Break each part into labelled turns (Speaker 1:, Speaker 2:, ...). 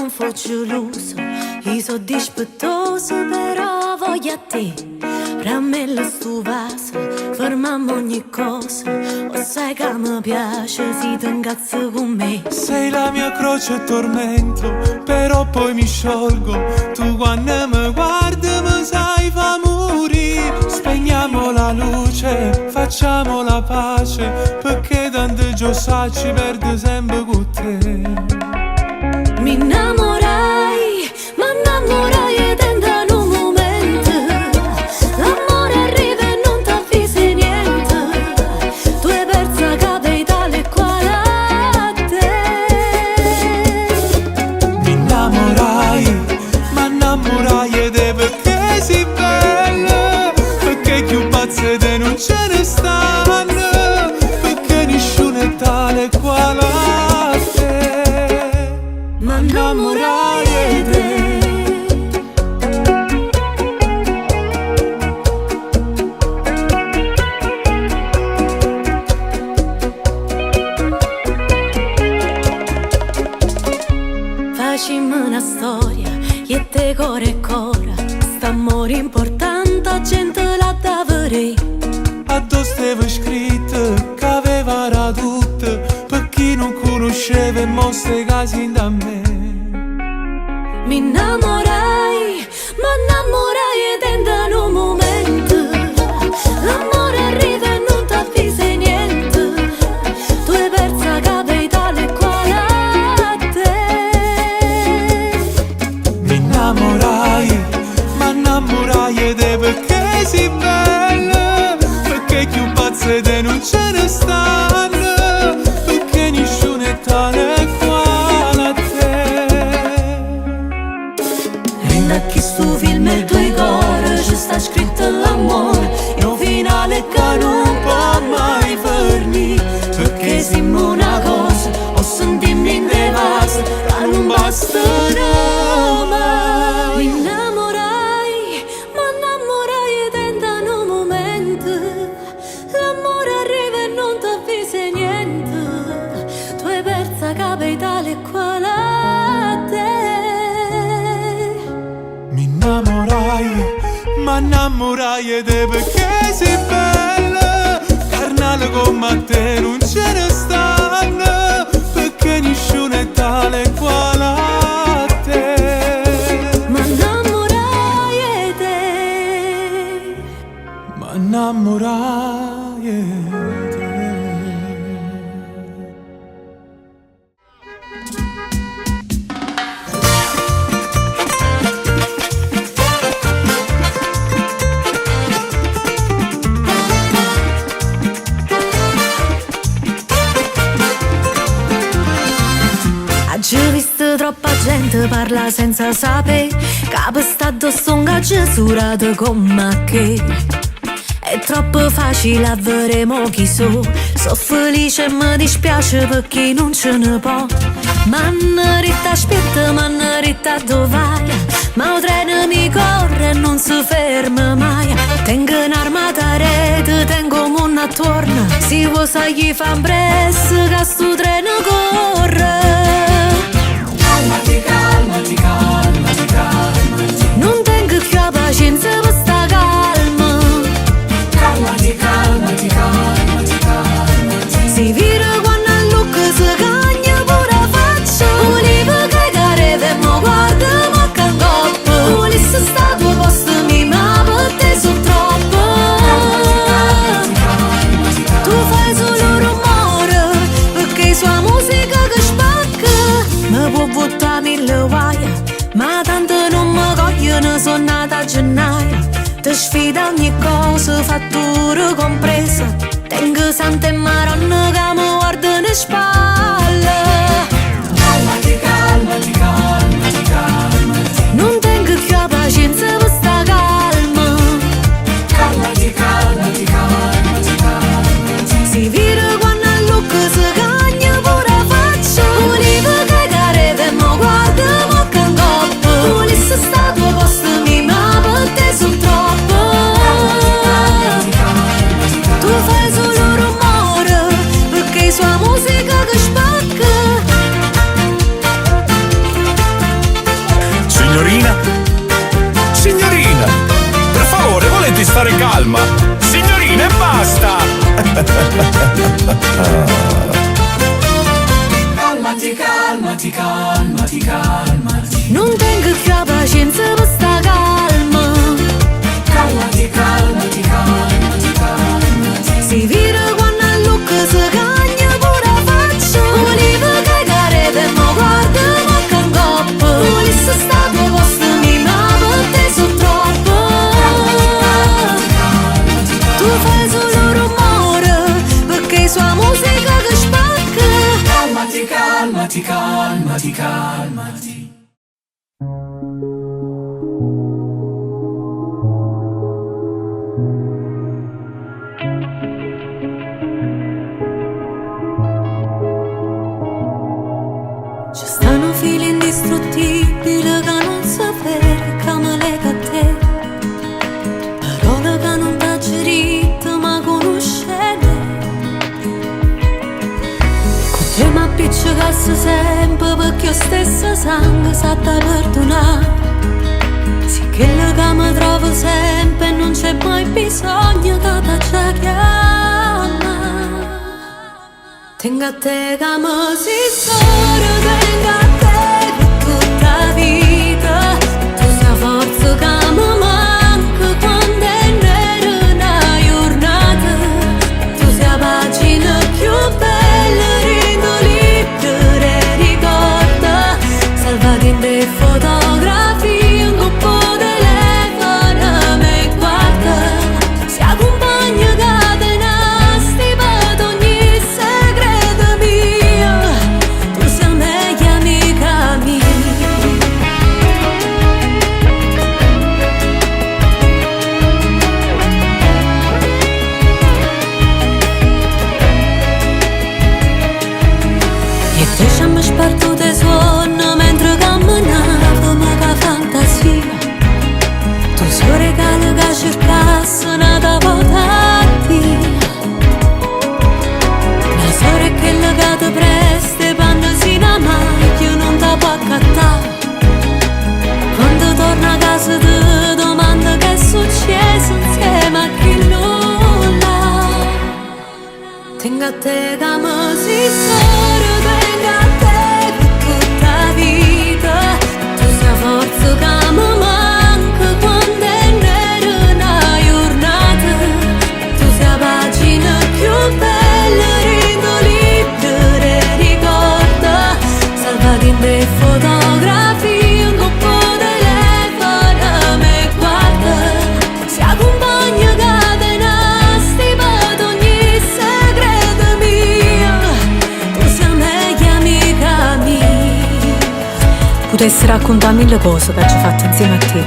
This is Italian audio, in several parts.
Speaker 1: non faccio l'uso, io sono dispettoso però voglio a te. Rammella sto vaso, fermiamo ogni cosa, o sai che mi piace se ti incazzi con me.
Speaker 2: Sei la mia croce e tormento, però poi mi sciolgo. Tu quando mi guardi mi sai fa morire. Spegniamo la luce, facciamo la pace, perché tanto già sai ci perdo sempre con te.
Speaker 1: Mi innamorai, ma innamorai e tenta un momento. L'amore arriva e non t'avvisi niente. Tu hai perso capitale quale a te.
Speaker 2: Mi innamorai, ma innamorai ed è perché sei bella, perché più pazze te non ce ne stanno, perché nessuno è tale quale a te. Ma innamorai ed è.
Speaker 1: Facciamo una storia, io e te core e cora. St'amore importante, gente la davere.
Speaker 2: Addosso stava scritto che aveva era tutto, per chi non conosceva e mostre casi da me.
Speaker 1: Mi innamorai, ma innamorai e tenta un momento. L'amore arriva e non t'avvisi niente. Tu hai perso capitale quale a te.
Speaker 2: Mi innamorai, ma innamorai ed è perché sei bella, perché più pazze te non ce ne stanno, perché nessuno è tale quale a te.
Speaker 1: In a chi sto film e due core ci sta scritto l'amore, e un finale che non può mai finire, perché siamo una cosa, ho sentimenti in vaso, che non bastano mai. Mi innamorai, ma innamorai e tenta un momento. L'amore arriva e non t'avvisi niente. Tu hai perso capitale quale a te.
Speaker 2: Mi innamorai, ma innamorai ed è perché sei bella, carnale come te non ce ne stanno, perché nessuno è tale quale a te.
Speaker 1: Ma innamorai e te.
Speaker 2: Ma innamorai ed è.
Speaker 1: Oggi ho visto troppa gente parla senza sapere, capo sta addosso un gagio surato come che. È troppo facile avveremo chi so felice e mi dispiace perché non ce ne può. Manna ritta aspetta, manna ritta dove vai? Ma il treno mi corre e non si ferma mai. Tengo un'armata rete, tengo un attorno, si vuoi sai chi fa presso che sto treno corre.
Speaker 2: Calmati, calmati, calmati, calmati.
Speaker 1: Non tengo più la pazienza per sta calma.
Speaker 2: Calmati, calmati, calmati, calmati.
Speaker 1: Si vira quando a look si cagna pure la faccia. Volevo cagare e mo guarda ma che coppa. Volesse sta due posto mi ma per te sono troppo. Tu fai solo rumore perché sua musica che spacca. Mi può buttare mille guaia, ma tanto non mi cogliono, sono nata a gennaio. Ti sfida ogni cosa, fattura compresa. Tengo sante maronna che mi guardano in spalle.
Speaker 2: Calmati, calmati, calmati, calmati.
Speaker 1: Non tengo più la pazienza per sta calma.
Speaker 2: Calmati, calmati, calmati, calmati.
Speaker 1: Si vira quando a look si cagna pure la faccia. Volevo cagare e mo guarda ma che coppa. Volesse sta due posto mi ma per te sono troppo. Tu fai solo rumore perché sua musica che
Speaker 3: stare calma. Signorina, e basta!
Speaker 2: Calmati, calmati, calmati, calmati.
Speaker 1: Non tengo più la pazienza per sta calma.
Speaker 2: Calmati, calmati, calmati, calmati.
Speaker 1: Si vira quando a look si cagna pure faccia. Volevo cagare per mo guarda manca un coppo. Volesse sta due posti ma per te sono troppo. Tu fai solo rumore perché sua musica che spacca.
Speaker 2: Calmati, calmati, calmati, calmati.
Speaker 1: Ci stanno fili indistruttibili che non sapere che me lega a te. Parole che non t'ho detto ma conoscete. Con te mi appiccicasse sempre perché io stessa sangue sa da perdonare. Sì che che mi trovo sempre e non c'è mai bisogno che ti chiama. Tengo a te che mi si solo, tengo a te per tutta la vita. Tu sei forza che mi manca quando è nera una giornata. Tu sei la pagina più bella, rendo libero e ricorda. Salvati in te fotografie, un coppo telefono mi guarda. Si accompagna catenasti per ogni segreto mio. Tu sei meglio amica mia. E te ci hanno spartuto i suoni mentre camminavamo con fantasia. Tu sei un regalo che cercassi una volta a te. La storia è quella che ti presta quando si macchina non ti può accattare. Quando torna a casa ti domanda che è successo insieme a chi nulla. Tengo a te che mi si solo, tengo a te per tutta la vita. Tu sei forza che mi manca quando è nera una giornata. Tu sei la pagina più bella, rendo libero e ricorda. Salvati in te fotografie, un coppo telefono mi guarda. Si accompagna catenasti per ogni segreto mio. Tu sei meglio amica mia. Potessi raccontare mille cose che ci ho fatto insieme a te,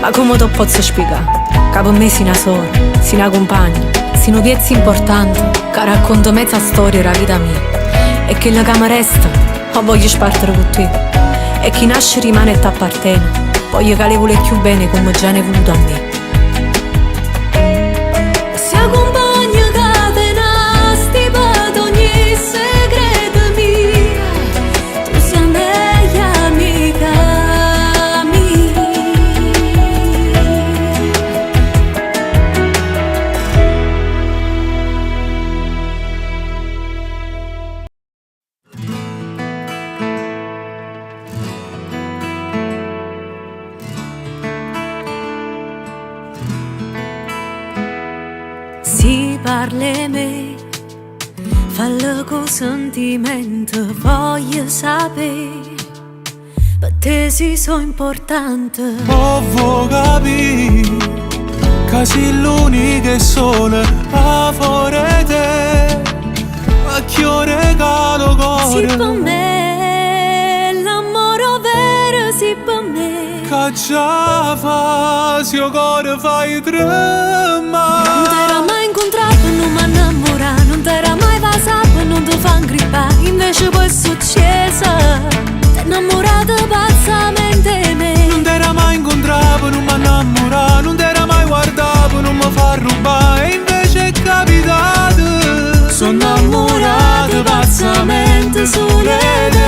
Speaker 1: ma come te posso spiegare? Che per me sei una sorella, sei una compagna, sei un pezzo importante che racconta mezza storia della vita mia. E che la che mi resta, la voglio spartire con te. E chi nasce rimane e ti appartiene. Voglio che le vuole più bene come già ne è voluto a me. Si accompagna catenasti per ogni segreto mio. Tu sei meglio amica mia. Si parla me, fallo con sentimento, voglio sapere. Per te si so importante.
Speaker 2: Voglio capire che sei l'unica e sola a fuori te. A chi io regalo
Speaker 1: Sì
Speaker 2: cuore
Speaker 1: per me, l'amore vero sì per me.
Speaker 2: che già fa, se io cuore fai trema.
Speaker 1: Non t'era mai incontrato, non mi innamorare. Non t'era mai passato, non ti fa incrippare. Invece poi è successo, t'è innamorato pazzamente di me.
Speaker 2: Non t'era mai incontrato, non mi innamorare. Non t'era mai guardato, non mi fa rubare. E invece è capitato, sono innamorato pazzamente solo di te.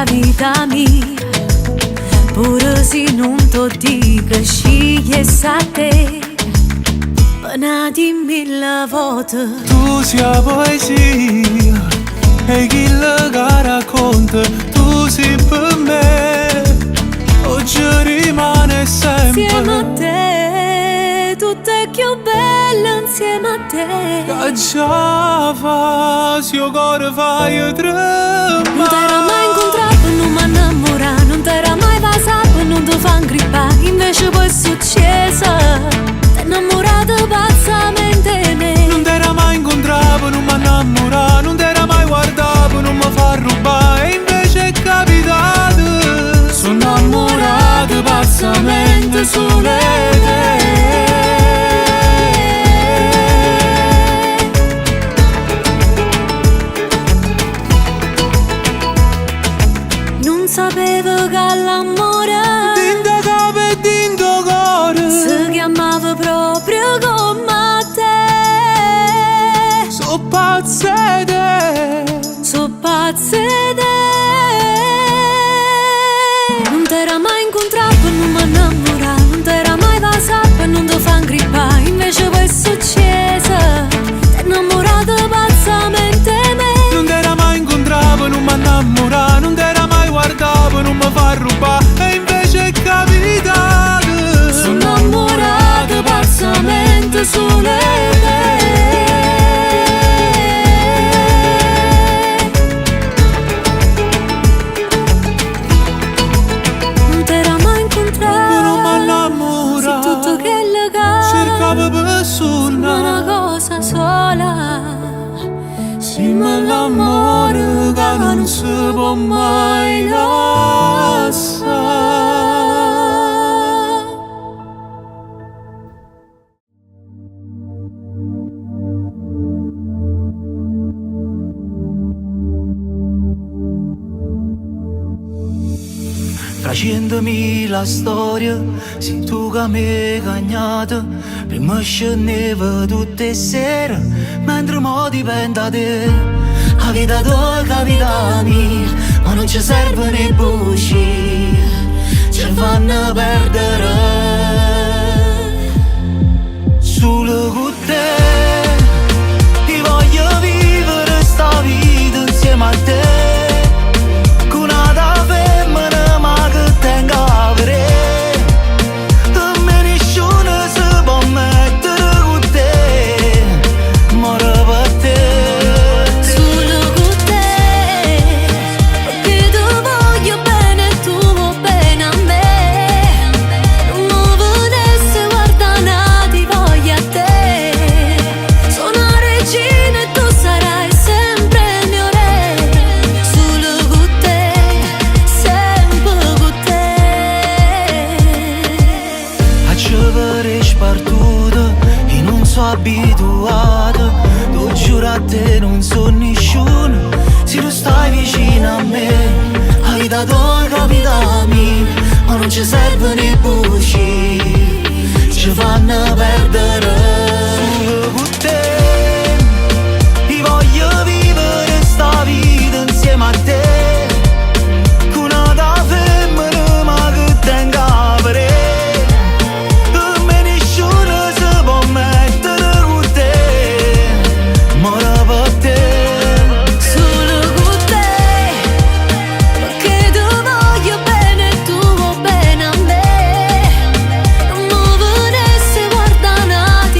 Speaker 1: vita mia, pure se non ti dico scegli a te, ma dimmi la voce.
Speaker 2: Tu sia poesia e chi la racconta, tu sei per me, oggi rimane sempre.
Speaker 1: Insieme a te, tutto è più bello insieme a te.
Speaker 2: Che già fa, se io cuore fai tremare.
Speaker 1: Non t'era mai incontrato, non mi innamorare, non t'era mai passato, non ti fa incrippare. Invece poi è successo, t'è innamorato pazzamente di me.
Speaker 2: Non t'era mai incontrato, non mi innamorare, non t'era mai guardato, non mi fa rubare. E invece è capitato, sono innamorato pazzamente solo di te.
Speaker 1: Non sapevo che l'amore
Speaker 2: Dinda capo e dinda cuore
Speaker 1: si chiamava proprio come te.
Speaker 2: so pazze di te.
Speaker 1: So pazze di te. Non t'era mai incontrato, non mi innamorare, non t'era mai passato, non ti fa incrippare. Invece poi è successo, t'è innamorato pazzamente di me.
Speaker 2: Non t'era mai incontrato, non mi innamorare, non t'era mai guardato, non mi fa rubare. E invece è capitato,
Speaker 1: Sono innamorato pazzamente solo di te. Non t'era mai incontrato,
Speaker 2: non mi innamora,
Speaker 1: se tutto che legame
Speaker 2: cercavo
Speaker 1: una
Speaker 2: persona.
Speaker 1: cosa sola.
Speaker 2: Sì, ma l'amore che non si può mai lasciare.
Speaker 4: Fra 100.000 storie, sei tu che mi hai cagnato. Prima scendevo tutte le sere, mentre mo dipende da te. La vita tua è capita mia, ma non ci serve né buci, ci fanno perdere. Solo con te, io voglio vivere sta vita insieme a te. Abituato, tu giuro a te non sono nessuno, se tu stai vicino a me. La vita tua capita mia, ma non ci serve né buci, ci fanno perdere. Solo con te, io voglio vivere sta vita insieme a te. Con una femmina ma che tenga per te.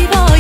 Speaker 1: Voglio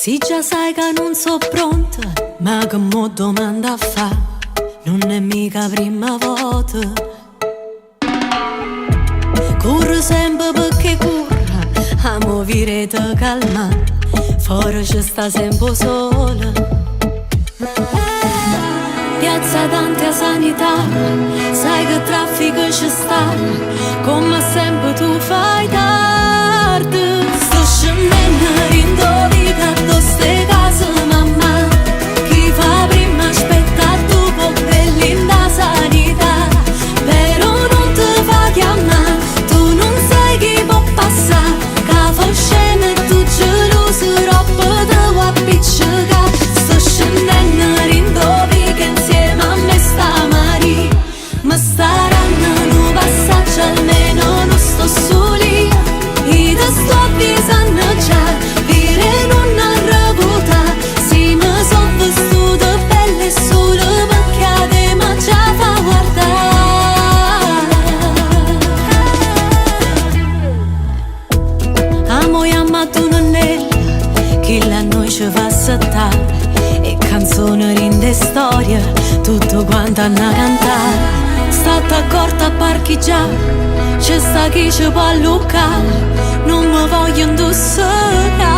Speaker 1: Sì, già sai che non so pronta, ma che mo domanda fa, non è mica prima volta. Corro sempre perché corra, amo virete calma, fuori ci sta sempre sola. Piazza tante a sanità, sai che traffico ci sta, come sempre tu fai tardi. Sto scendendo in dove do ste case mamma, chi fa prima aspetta dopo per linda sanità, però non ti fa chiamare, tu non sai chi può passare, che fa scena e tu geloso troppo te vuoi appiccicare. Sto scendendo in dove che insieme a me sta Mari, ma staranno un passaggio almeno non sto soli, e ti sto avvisando già, dire non arrebuta, si mi son vestute belle solo perché a te mi già fa guardare. Amo yamma tu non è, che la noi ci fa saltare, e canzoni rinde storia, tutto quanto hanno a cantare. Stata accorta a parcheggiare, c'è sta chi ci può allucare, non mi voglio indossare.